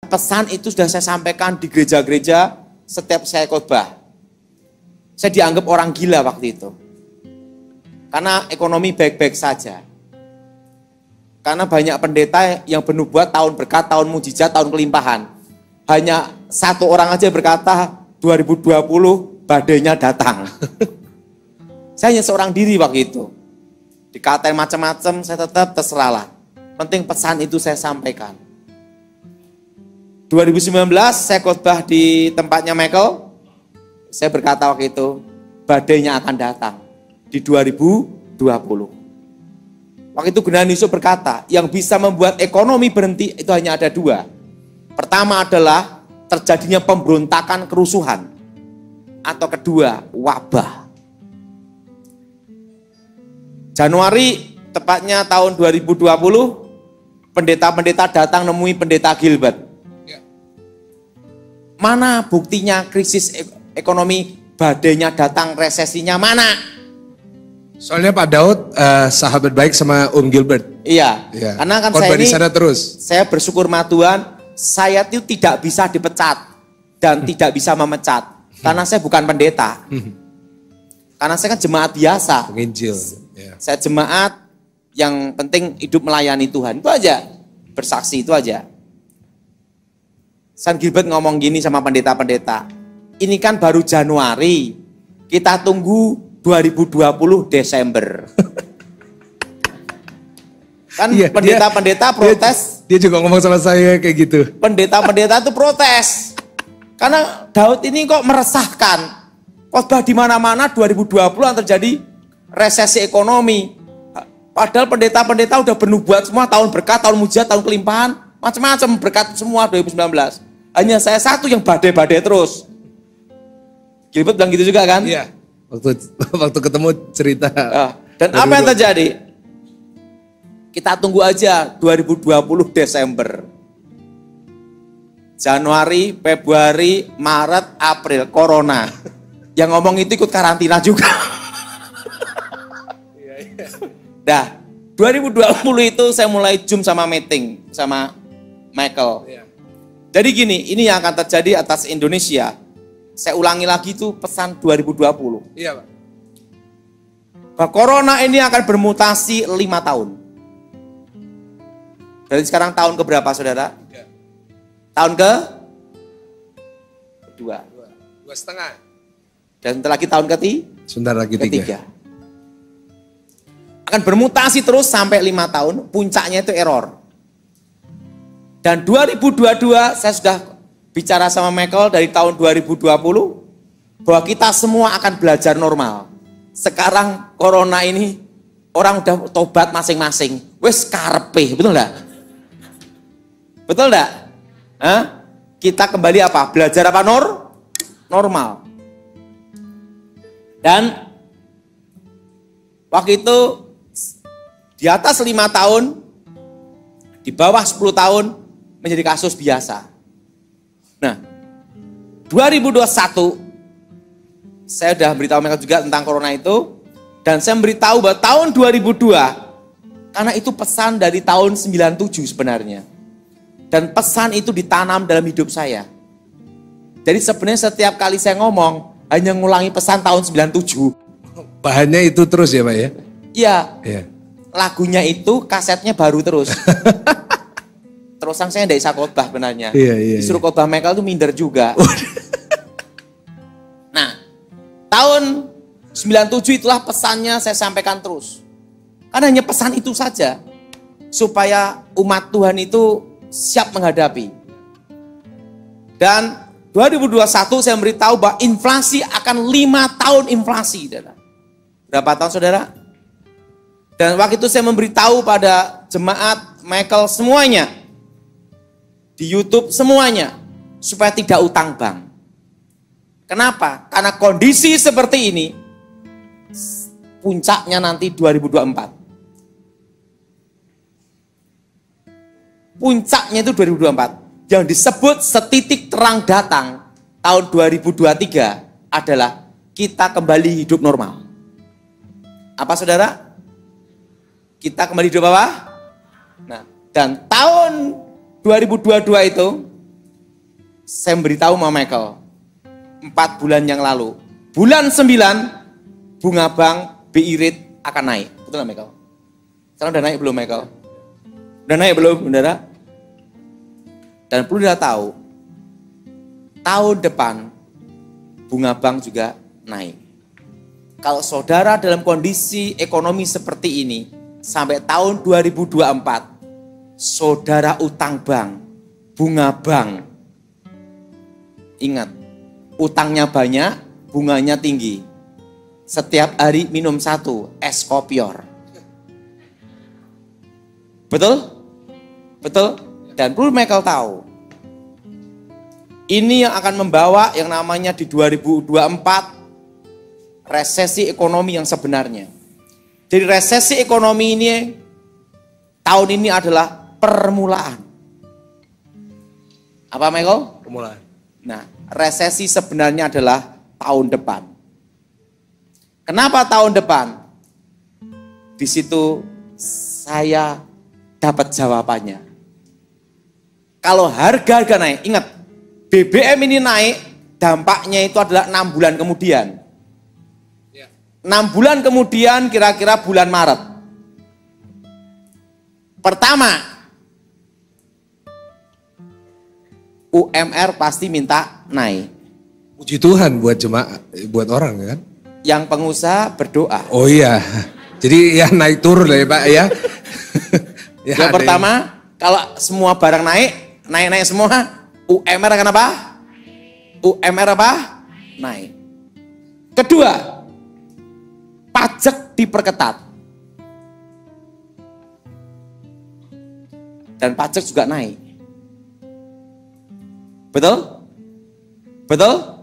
pesan itu sudah saya sampaikan di gereja-gereja setiap saya khotbah. Saya dianggap orang gila waktu itu. Karena ekonomi baik-baik saja. Karena banyak pendeta yang bernubuat tahun berkat, tahun mujizat, tahun kelimpahan. Hanya satu orang aja berkata 2020 badainya datang. Saya hanya seorang diri waktu itu. Dikatain macam-macam, saya tetap terserahlah. Penting pesan itu saya sampaikan. 2019 saya khotbah di tempatnya Michael. Saya berkata waktu itu, badainya akan datang di 2020. Waktu itu Genawan Yusuf berkata, yang bisa membuat ekonomi berhenti itu hanya ada dua. Pertama adalah terjadinya pemberontakan kerusuhan. Atau kedua, wabah. Januari, tepatnya tahun 2020, pendeta-pendeta datang nemui pendeta Gilbert. Mana buktinya krisis ekonomi, badainya datang, resesinya mana? Soalnya Pak Daud sahabat baik sama Om Gilbert. Iya, karena kan saya ini, saya bersyukur sama Tuhan, saya itu tidak bisa dipecat dan tidak bisa memecat. Karena saya bukan pendeta. Karena saya kan jemaat biasa. Penginjil. Saya jemaat yang penting hidup melayani Tuhan. Itu aja. Bersaksi itu aja. San Gilbert ngomong gini sama pendeta-pendeta. Ini kan baru Januari. Kita tunggu 2020 Desember. Kan pendeta-pendeta protes. Dia juga ngomong sama saya kayak gitu. Pendeta-pendeta itu protes. Karena Daud ini kok meresahkan. Khotbah di mana-mana 2020 yang terjadi resesi ekonomi. Padahal pendeta-pendeta udah bernubuat semua tahun berkat, tahun mujizat, tahun kelimpahan, macam-macam berkat semua 2019. Hanya saya satu yang badai-badai terus. Gilbert bilang gitu juga kan? Iya. Waktu ketemu cerita. Dan apa yang terjadi? Kita tunggu aja 2020 Desember. Januari, Februari, Maret, April, Corona. Yang ngomong itu ikut karantina juga. Nah, 2020 itu saya mulai Zoom sama meeting sama Michael. Jadi gini, ini yang akan terjadi atas Indonesia. Saya ulangi lagi itu pesan 2020. Iya, Pak. Bahwa Corona ini akan bermutasi 5 tahun. Dari sekarang tahun keberapa, saudara? Ya. Tahun kedua. 2,5. Dan setelah lagi tahun sebentar lagi ketiga. Akan bermutasi terus sampai 5 tahun, puncaknya itu error. Dan 2022 saya sudah bicara sama Michael dari tahun 2020 bahwa kita semua akan belajar normal. Sekarang Corona ini orang udah tobat masing-masing. Wes karepe, betul enggak? Betul enggak? Kita kembali apa? Belajar apa normal. Dan waktu itu di atas 5 tahun, di bawah 10 tahun menjadi kasus biasa. Nah, 2021 saya sudah beritahu mereka juga tentang Corona itu, dan saya memberitahu bahwa tahun 2002, karena itu pesan dari tahun 97 sebenarnya. Dan pesan itu ditanam dalam hidup saya. Jadi sebenarnya setiap kali saya ngomong, hanya ngulangi pesan tahun 97. Bahannya itu terus ya Pak ya? Iya. Lagunya itu, kasetnya baru terus. Terusan saya tidak bisa khotbah benarnya. Disuruh khotbah Michael itu minder juga. Nah, tahun 97 itulah pesannya saya sampaikan terus. Karena hanya pesan itu saja. Supaya umat Tuhan itu siap menghadapi. Dan 2021 saya memberitahu bahwa inflasi akan 5 tahun inflasi. Berapa tahun saudara? Dan waktu itu saya memberitahu pada jemaat Michael semuanya. Di YouTube semuanya. Supaya tidak utang bank. Kenapa? Karena kondisi seperti ini. Puncaknya nanti 2024. Puncaknya itu 2024. Yang disebut setitik terang datang tahun 2023 adalah kita kembali hidup normal. Apa saudara? Kita kembali hidup apa? Nah, dan tahun 2022 itu saya beritahu sama Michael 4 bulan yang lalu. Bulan 9 bunga bank BI rate akan naik. Betul nggak Michael? Sekarang udah naik belum Michael? Udah naik belum, saudara? Dan perlu kita tahu, tahun depan bunga bank juga naik. Kalau saudara dalam kondisi ekonomi seperti ini, sampai tahun 2024, saudara utang bank, bunga bank. Ingat, utangnya banyak, bunganya tinggi. Setiap hari minum 1 es kopior. Betul? Betul? Dan perlu Michael tahu, ini yang akan membawa yang namanya di 2024 resesi ekonomi yang sebenarnya. Jadi resesi ekonomi ini tahun ini adalah permulaan. Apa Michael? Permulaan. Nah, resesi sebenarnya adalah tahun depan. Kenapa tahun depan? Di situ saya dapat jawabannya. Kalau harga naik, ingat, BBM ini naik, dampaknya itu adalah 6 bulan kemudian. 6 bulan kemudian kira-kira bulan Maret. Pertama, UMR pasti minta naik. Puji Tuhan buat jemaah, buat orang kan. Yang pengusaha berdoa. Oh iya, jadi ya naik turun lah ya Pak ya. Yang pertama, kalau semua barang naik semua, UMR akan apa? UMR apa? Naik. Kedua, pajak diperketat. Dan pajak juga naik. Betul? Betul?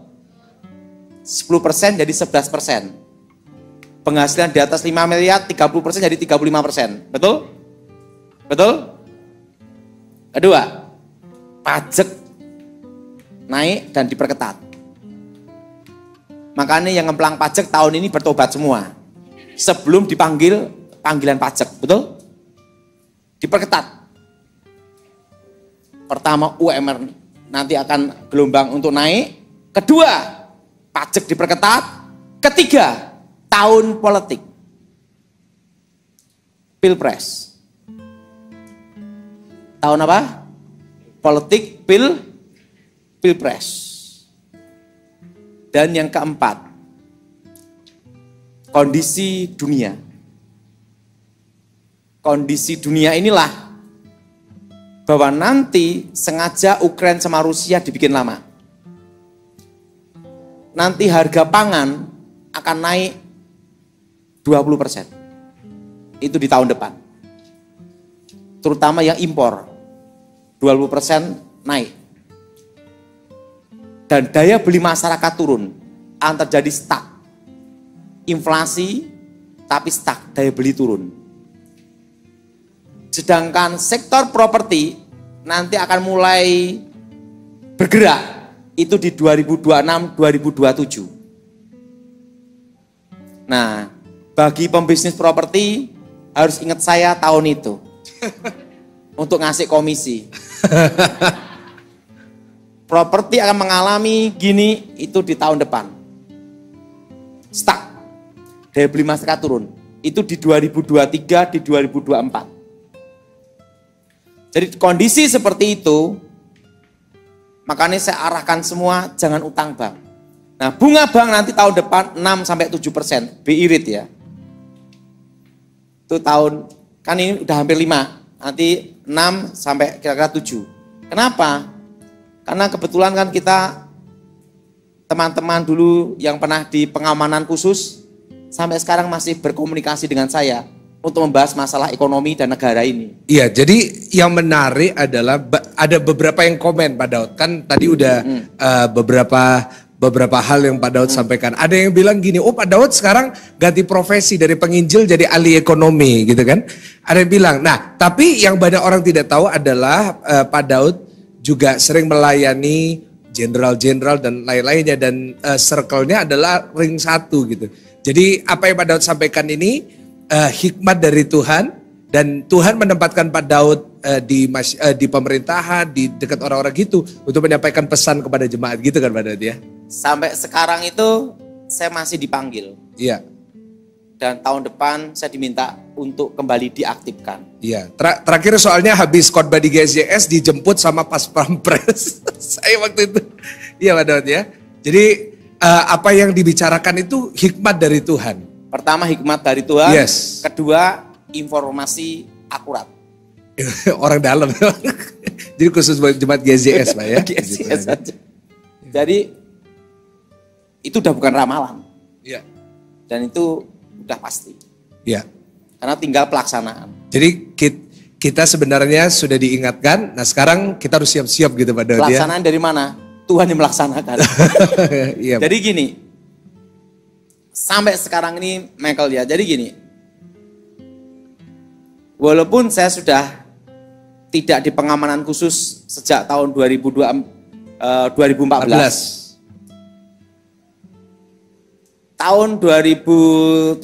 10% jadi 11%. Penghasilan di atas 5 miliar, 30% jadi 35%. Betul? Betul? Kedua, pajak naik dan diperketat. Makanya yang ngemplang pajak tahun ini bertobat semua. Sebelum dipanggil panggilan pajak, betul? Diperketat. Pertama UMR nanti akan gelombang untuk naik. Kedua, pajak diperketat. Ketiga, tahun politik. Pilpres. Tahun apa? Politik, pilpres. Dan yang keempat, kondisi dunia. Kondisi dunia inilah bahwa nanti sengaja Ukraina sama Rusia dibikin lama. Nanti harga pangan akan naik 20%. Itu di tahun depan. Terutama yang impor. 20% naik. Dan daya beli masyarakat turun. Akan terjadi stuck. Inflasi tapi stuck, daya beli turun. Sedangkan sektor properti nanti akan mulai bergerak. Itu di 2026-2027. Nah, bagi pembisnis properti harus ingat saya tahun itu. Untuk ngasih komisi. Properti akan mengalami gini itu di tahun depan. Stuck. Daya beli masyarakat turun. Itu di 2023, di 2024. Jadi kondisi seperti itu, makanya saya arahkan semua jangan utang bank. Nah, bunga bank nanti tahun depan 6-7%, BI rate ya. Itu tahun, kan ini udah hampir 5, nanti 6 sampai kira-kira 7. Kenapa? Karena kebetulan kan kita, teman-teman dulu yang pernah di pengamanan khusus, sampai sekarang masih berkomunikasi dengan saya untuk membahas masalah ekonomi dan negara ini. Iya, jadi yang menarik adalah ada beberapa yang komen Pak Daud. Kan tadi udah beberapa hal yang Pak Daud sampaikan. Ada yang bilang gini, oh Pak Daud sekarang ganti profesi dari penginjil jadi ahli ekonomi gitu kan. Ada yang bilang, nah tapi yang banyak orang tidak tahu adalah Pak Daud juga sering melayani jenderal-jenderal dan lain-lainnya. Dan circle-nya adalah ring 1 gitu. Jadi apa yang Pak Daud sampaikan ini hikmat dari Tuhan. Dan Tuhan menempatkan Pak Daud di pemerintahan, di dekat orang-orang gitu untuk menyampaikan pesan kepada jemaat gitu kan Pak Daud ya? Sampai sekarang itu saya masih dipanggil. Iya. Dan tahun depan saya diminta untuk kembali diaktifkan. Iya. Terakhir soalnya habis khotbah di GSJS dijemput sama Pas Pampres. Saya waktu itu. Iya Pak Daud ya. Jadi apa yang dibicarakan itu hikmat dari Tuhan. Pertama hikmat dari Tuhan. Yes. Kedua informasi akurat. Orang dalam. Jadi khusus buat jemaat GSJS Pak ya. GSJS saja. Jadi itu udah bukan ramalan. Iya. Dan itu udah pasti. Iya. Karena tinggal pelaksanaan. Jadi kita sebenarnya sudah diingatkan. Nah sekarang kita harus siap-siap gitu Pak Daud ya. Pelaksanaan dari mana? Tuhan yang melaksanakan. Iya. Jadi gini. Sampai sekarang ini Michael ya. Jadi gini. Walaupun saya sudah tidak di pengamanan khusus sejak tahun 2014. Tahun 2017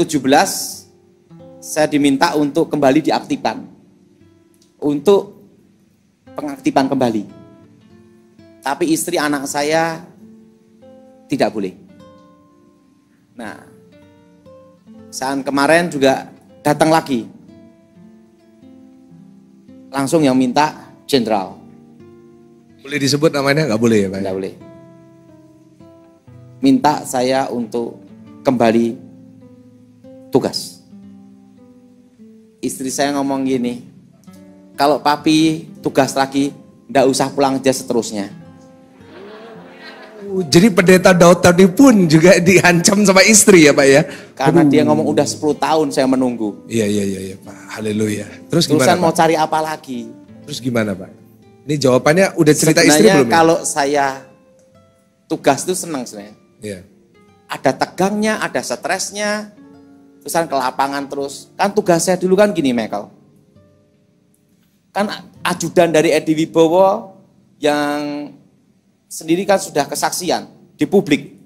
saya diminta untuk kembali diaktifkan. Untuk pengaktifan kembali. Tapi istri anak saya tidak boleh. Nah, saat kemarin juga datang lagi. Langsung yang minta jenderal. Boleh disebut namanya? Nggak boleh ya Pak? Nggak boleh. Minta saya untuk kembali tugas. Istri saya ngomong gini, kalau papi tugas lagi, nggak usah pulang aja seterusnya. Jadi pendeta Daud tadi pun juga diancam sama istri ya Pak ya? Karena dia ngomong udah 10 tahun saya menunggu. Iya Pak, haleluya. Terus Terusan gimana mau Pak? cari apa lagi? Terus gimana Pak? Ini jawabannya udah cerita istri Sebenarnya belum ya? kalau saya tugas itu senang sebenarnya. Iya. Ada tegangnya, ada stresnya, terusan ke lapangan terus. Kan tugas saya dulu kan gini Michael. Kan ajudan dari Edi Wibowo yang sendiri kan sudah kesaksian di publik.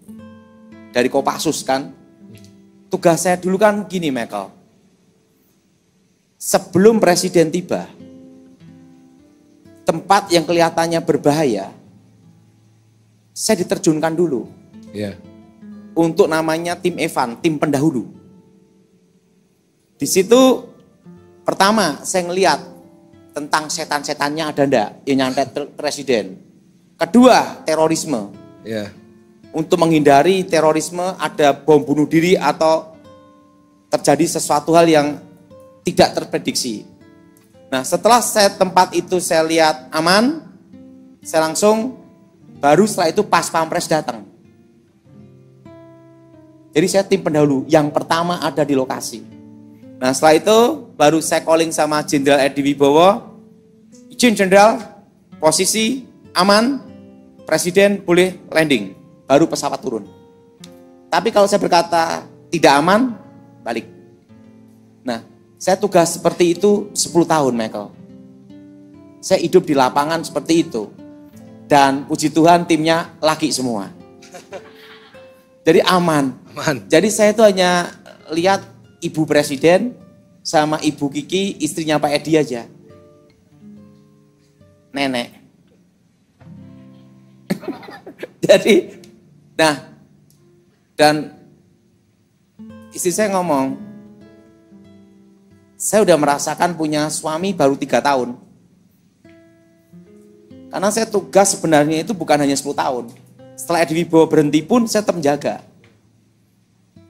Dari Kopassus kan. Tugas saya dulu kan gini Michael. Sebelum presiden tiba, tempat yang kelihatannya berbahaya, saya diterjunkan dulu. Iya. Untuk namanya tim Evan, tim pendahulu. Di situ pertama saya ngelihat tentang setan-setannya ada enggak yang nyantet presiden. Kedua, terorisme. Iya. Untuk menghindari terorisme ada bom bunuh diri atau terjadi sesuatu hal yang tidak terprediksi. Nah, setelah tempat itu saya lihat aman, saya langsung baru setelah itu Pas Pampres datang. Jadi saya tim pendahulu yang pertama ada di lokasi. Nah setelah itu baru saya calling sama Jenderal Edi Wibowo. Izin Jenderal, posisi aman, Presiden boleh landing. Baru pesawat turun. Tapi kalau saya berkata tidak aman, balik. Nah saya tugas seperti itu 10 tahun Michael. Saya hidup di lapangan seperti itu. Dan puji Tuhan timnya laki semua. Jadi aman. Jadi saya itu hanya lihat Ibu Presiden sama Ibu Kiki, istrinya Pak Edi aja. Nenek. Jadi, nah, dan istri saya ngomong, saya udah merasakan punya suami baru 3 tahun. Karena saya tugas sebenarnya itu bukan hanya 10 tahun. Setelah Edi Wibowo berhenti pun saya tetap menjaga.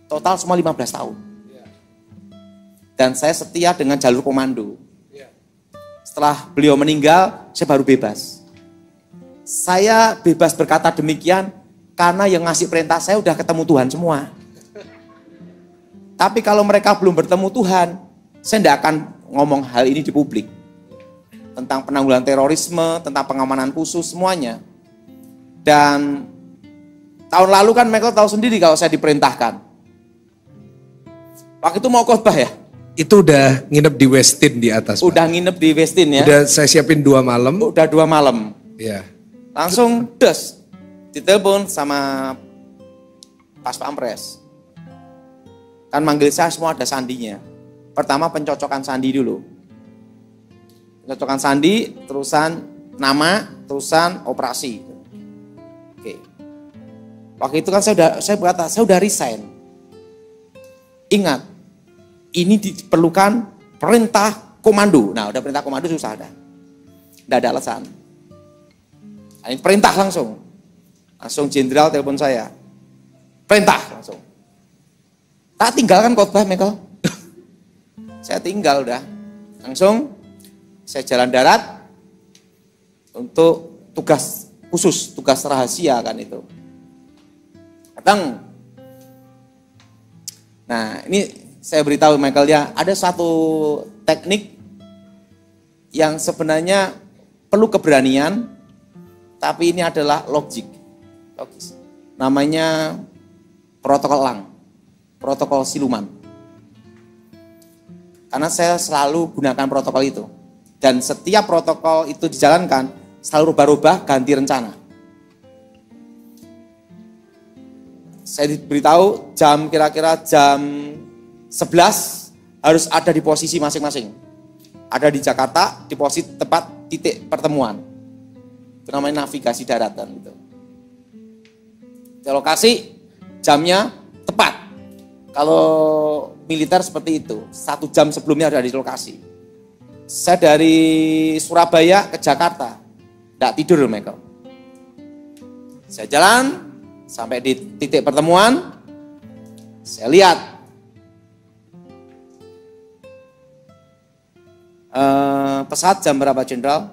Total semua 15 tahun. Dan saya setia dengan jalur komando. Setelah beliau meninggal, saya baru bebas. Saya bebas berkata demikian karena yang ngasih perintah saya udah ketemu Tuhan semua. Tapi kalau mereka belum bertemu Tuhan, saya tidak akan ngomong hal ini di publik. Tentang penanggulangan terorisme, tentang pengamanan khusus, semuanya. Dan tahun lalu kan Michael tahu sendiri kalau saya diperintahkan. Waktu itu mau khotbah ya? Itu udah nginep di Westin di atas. Udah Pak. nginep di Westin ya? Udah saya siapin 2 malam. Udah 2 malam. Iya. Langsung des. Ditelepon sama Pas Pampres. Kan manggil saya semua ada sandinya. Pertama pencocokan sandi dulu. Cocokkan sandi, terusan nama, terusan operasi. Oke. Waktu itu kan saya berkata, saya udah resign. Ingat, ini diperlukan perintah komando. Nah, udah perintah komando susah dah. Tidak ada alasan. Nah, ini perintah langsung. Langsung jenderal telepon saya. Perintah langsung. Tak tinggalkan khotbah, Michael. Saya tinggal udah. Langsung saya jalan darat untuk tugas khusus, tugas rahasia kan itu. Datang. Nah, ini saya beritahu Michael ya, ada satu teknik yang sebenarnya perlu keberanian, tapi ini adalah logis. Namanya protokol elang, protokol siluman. Karena saya selalu gunakan protokol itu. Dan setiap protokol itu dijalankan, selalu rubah-rubah, ganti rencana. Saya diberitahu kira-kira jam 11 harus ada di posisi masing-masing. Ada di Jakarta, di posisi tepat titik pertemuan. Itu namanya navigasi daratan gitu. Di lokasi, jamnya tepat. Kalau militer seperti itu, 1 jam sebelumnya ada di lokasi. Saya dari Surabaya ke Jakarta, tidak tidur Michael. Saya jalan sampai di titik pertemuan, saya lihat pesawat jam berapa Jenderal?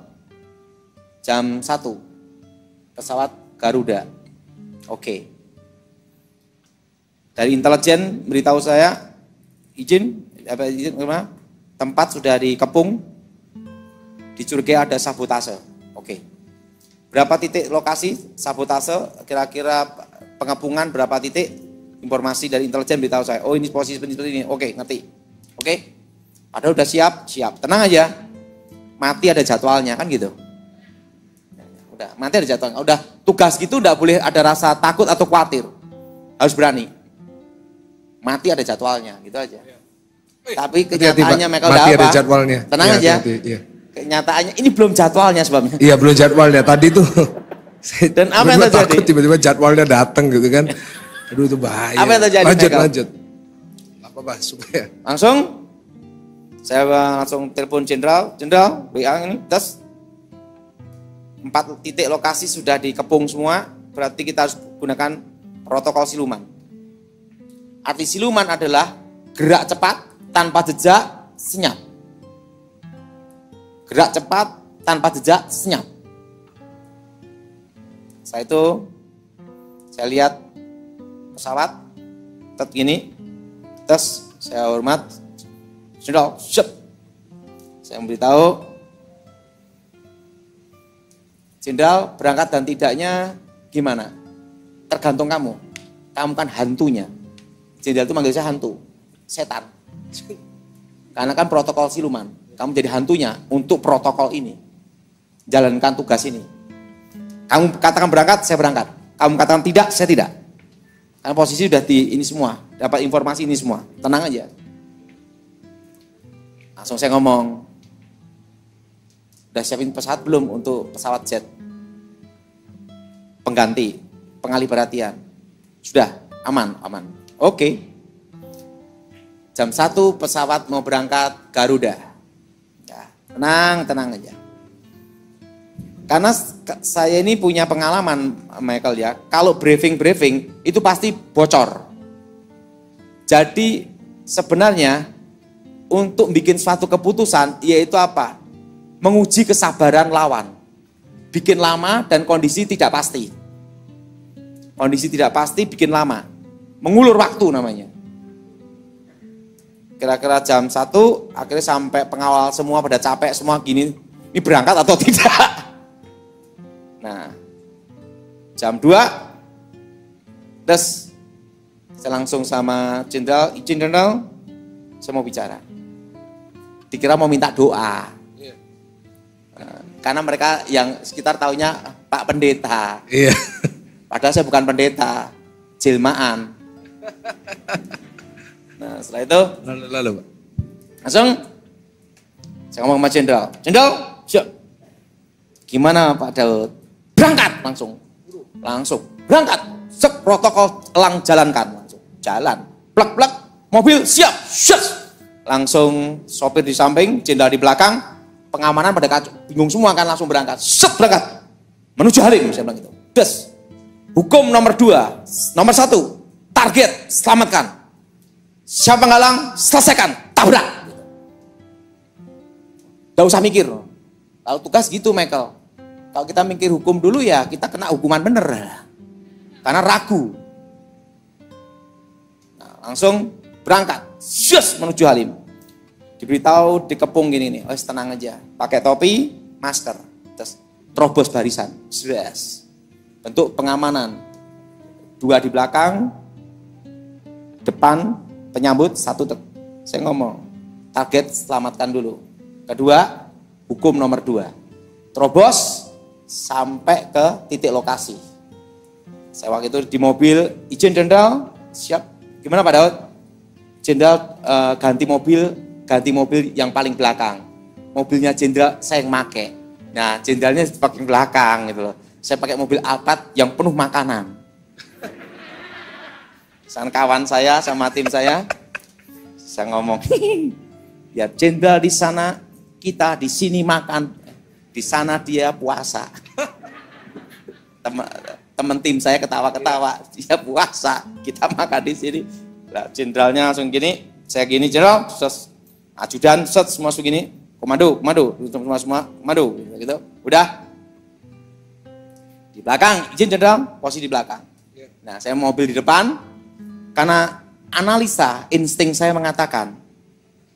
Jam 1, pesawat Garuda. Oke. Dari intelijen beritahu saya, izin tempat sudah dikepung, dicurigai ada sabotase. Oke. Berapa titik lokasi sabotase, kira-kira pengepungan berapa titik, informasi dari intelijen beritahu saya, oh ini posisi seperti ini, oke ngerti. Oke, padahal udah siap, tenang aja, mati ada jadwalnya kan gitu. Udah, mati ada jadwalnya, udah tugas gitu udah boleh ada rasa takut atau khawatir, harus berani. Mati ada jadwalnya, gitu aja. Tapi kenyataannya mereka udah apa? Ada jadwalnya. Tenang ya, aja. Ya. Kenyataannya ini belum jadwalnya sebabnya. Iya belum jadwalnya. Tadi tuh. Dan apa yang terjadi? Tiba-tiba jadwalnya datang gitu kan. Aduh itu bahaya. Apa yang terjadi? Lanjut. Apa bahas supaya? Langsung. Saya langsung telepon jenderal, WA ini, tes. 4 titik lokasi sudah dikepung semua. Berarti kita harus gunakan protokol siluman. Arti siluman adalah gerak cepat, tanpa jejak, senyap. Gerak cepat, tanpa jejak, senyap. Setelah itu, saya lihat pesawat, gini, tes, saya hormat, Jenderal, siap. Saya memberitahu, Jenderal, berangkat dan tidaknya gimana? Tergantung kamu. Kamu kan hantunya. Jenderal itu manggil saya hantu, setan. Karena kan protokol siluman. Kamu jadi hantunya untuk protokol ini. Jalankan tugas ini. Kamu katakan berangkat, saya berangkat. Kamu katakan tidak, saya tidak. Karena posisi sudah di ini semua, dapat informasi ini semua. Tenang aja. Langsung saya ngomong, udah siapin pesawat belum untuk pesawat jet? Pengganti, pengalih perhatian. Sudah, aman. Oke. Jam 1 pesawat mau berangkat Garuda. Ya, tenang aja. Karena saya ini punya pengalaman Michael ya. Kalau briefing itu pasti bocor. Jadi sebenarnya untuk bikin suatu keputusan yaitu apa? Menguji kesabaran lawan. Bikin lama dan kondisi tidak pasti. Kondisi tidak pasti bikin lama. Mengulur waktu namanya. Kira-kira jam 1, akhirnya sampai pengawal semua pada capek semua gini. Ini berangkat atau tidak? Nah, jam 2, terus saya langsung sama Jenderal, izin Jenderal, saya mau bicara. Dikira mau minta doa. Nah, karena mereka yang sekitar taunya Pak Pendeta. Iya. Padahal saya bukan pendeta, jelmaan. Nah setelah itu lalu Pak. Langsung Saya ngomong sama jenderal, jenderal, siap. Gimana Pak Daud? Berangkat langsung. Berangkat. Sek protokol elang jalankan langsung. Jalan. Plak, mobil siap. Syus. Langsung sopir di samping, jenderal di belakang, pengamanan pada kacau. Bingung semua kan langsung berangkat. Set berangkat. Menuju Halim saya bilang gitu. Des. Hukum nomor 2, nomor 1, target selamatkan. Siapa ngalang, selesaikan, tabrak. Gak usah mikir. Kalau tugas gitu Michael. Kalau kita mikir hukum dulu ya kita kena hukuman bener. Karena ragu. Nah, langsung berangkat. Syus menuju Halim. Diberitahu dikepung gini nih. Oh tenang aja. Pakai topi, masker. Terus terobos barisan. Yes. Bentuk pengamanan. 2 di belakang. Depan penyambut 1. Saya ngomong. Target selamatkan dulu. Kedua, hukum nomor 2. Terobos sampai ke titik lokasi. Saya waktu itu di mobil, izin jenderal, siap. Gimana Pak Daud? Jenderal ganti mobil yang paling belakang. Mobilnya jenderal saya yang make. Nah jenderalnya pakai belakang gitu loh. Saya pakai mobil Alphard yang penuh makanan. Sang kawan saya sama tim saya ngomong, ya jenderal di sana, kita di sini makan, di sana dia puasa. Teman tim saya ketawa-ketawa, dia puasa, kita makan di sini. Nah, jenderalnya langsung gini, saya gini jenderal, ajudan semua segini, komando, semua komando, gitu. Udah. Di belakang, izin jenderal, posisi di belakang. Nah, saya mobil di depan, karena analisa, insting saya mengatakan,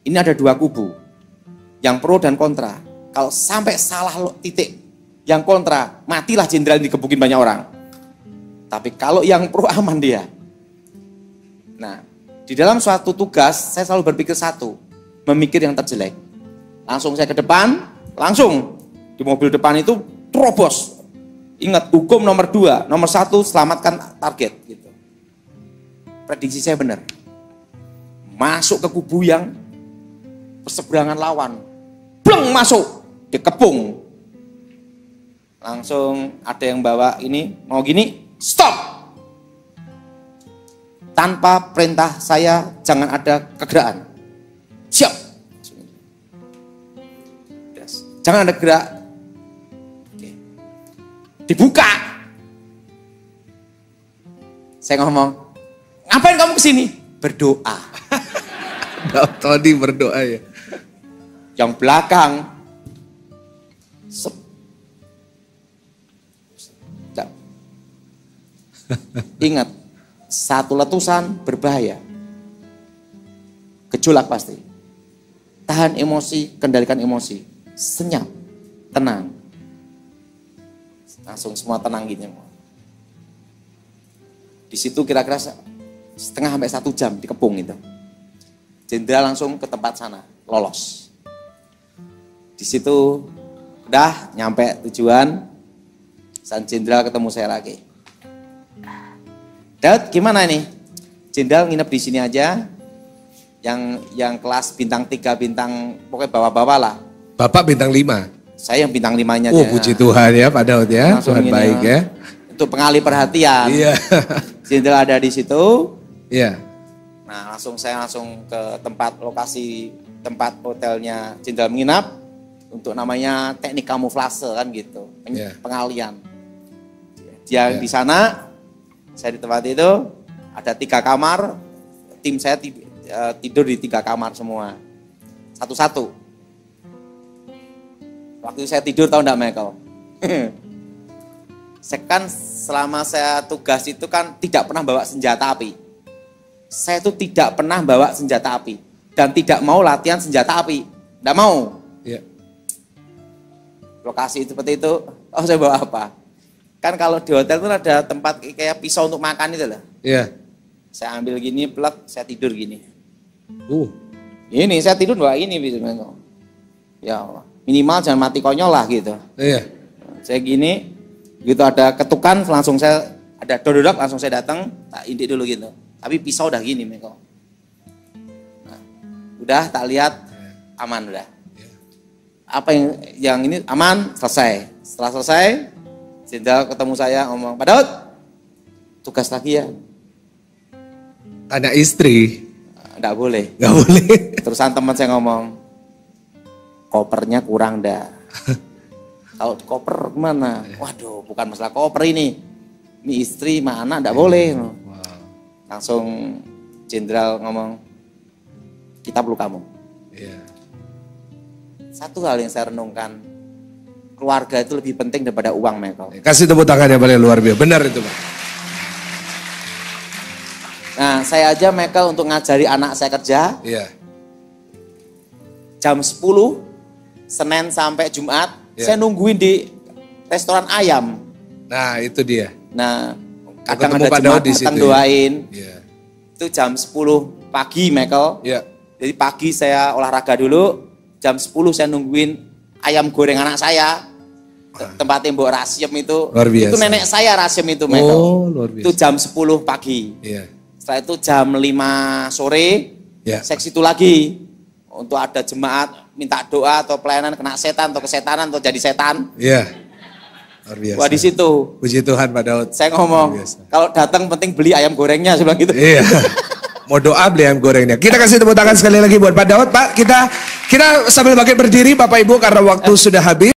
ini ada 2 kubu. Yang pro dan kontra. Kalau sampai salah titik yang kontra, matilah jenderal digebukin banyak orang. Tapi kalau yang pro aman dia. Nah, di dalam suatu tugas saya selalu berpikir satu, memikir yang terjelek. Langsung saya ke depan, langsung di mobil depan itu terobos. Ingat hukum nomor 2, nomor 1 selamatkan target gitu. Prediksi saya benar. Masuk ke kubu yang perseberangan lawan. Bleng masuk, dikepung. Langsung ada yang bawa ini, mau gini, stop. Tanpa perintah saya jangan ada kegerakan. Siap. Jangan ada gerak. Oke. Dibuka. Saya ngomong, ngapain kamu kesini? Berdoa. Tadi berdoa ya. Yang belakang ingat, satu letusan berbahaya. Gejolak pasti. Tahan emosi, kendalikan emosi. Senyap, tenang. Langsung semua tenang gini. Di situ kira-kira setengah sampai 1 jam dikepung itu. Jenderal langsung ke tempat sana, lolos. Di situ udah nyampe tujuan, sang jenderal ketemu saya lagi. Daud gimana ini? Jenderal nginep di sini aja. Yang kelas bintang 3, bintang pokoknya bawah-bawah lah. Bapak bintang 5. Saya yang bintang 5-nya Oh, aja. puji Tuhan ya Pak Daud ya. Langsung Tuhan baik ya. Untuk pengalih perhatian. Iya. Jenderal ada di situ. Iya. Nah, saya langsung ke lokasi tempat hotelnya jenderal menginap. Untuk namanya teknik kamuflase kan gitu, pengalian. Dia di sana, saya di tempat itu, ada 3 kamar, tim saya tidur di 3 kamar semua, satu-satu. Waktu saya tidur tahu enggak Michael? Saya kan selama saya tugas itu kan tidak pernah bawa senjata api. Saya itu tidak pernah bawa senjata api dan tidak mau latihan senjata api, tidak mau. Iya. Lokasi seperti itu, oh saya bawa apa? Kan kalau di hotel itu ada tempat kayak pisau untuk makan itu lah. Iya. Saya ambil gini, plek, saya tidur gini. Ini saya tidur bawa ini bisa. Ya Allah, minimal jangan mati konyol lah gitu. Iya. Saya gini, gitu ada ketukan, langsung saya ada dododak, langsung saya datang, tak indik dulu gitu. Tapi pisau udah gini, Meko. Nah, udah tak lihat, aman udah. apa yang ini aman, selesai. Setelah selesai, jenderal ketemu saya ngomong, Pak Daud, tugas lagi ya. Tanya istri. Enggak boleh. Nggak boleh. Terusan teman saya ngomong, kopernya kurang dah. Kalau koper gimana? Waduh, bukan masalah koper ini. Ini istri, sama anak enggak boleh. Wow. Langsung jenderal ngomong, kita perlu kamu. Iya. Satu hal yang saya renungkan, keluarga itu lebih penting daripada uang, Michael. Kasih tepuk tangan yang paling luar biasa. Benar itu, Pak. Nah, saya aja Michael untuk ngajari anak saya kerja, Iya. jam 10, Senin sampai Jumat, Iya. saya nungguin di restoran ayam. Nah, itu dia. Nah, kadang ketemu ada Pak jemaat Daud di datang situ ya? doain, Iya. itu jam 10 pagi, Michael. Iya. Jadi pagi saya olahraga dulu, jam 10 saya nungguin ayam goreng anak saya. Tempat tembok Rasiem itu. Luar biasa. Itu nenek saya Rasiem itu, Michael. Oh, luar biasa. Itu jam 10 pagi. Iya. Setelah itu jam 5 sore, Ya. saya ke situ lagi. Untuk ada jemaat minta doa atau pelayanan kena setan atau kesetanan atau jadi setan. Iya. Luar biasa. Wah, di situ Puji Tuhan, Pak Daud. saya ngomong, Luar biasa. kalau datang penting beli ayam gorengnya, saya bilang gitu. Iya. Mau doa beli ayam gorengnya. Kita kasih tepuk tangan sekali lagi buat Pak Daud, Pak. Kita sambil bangkit berdiri Bapak Ibu karena waktu sudah habis.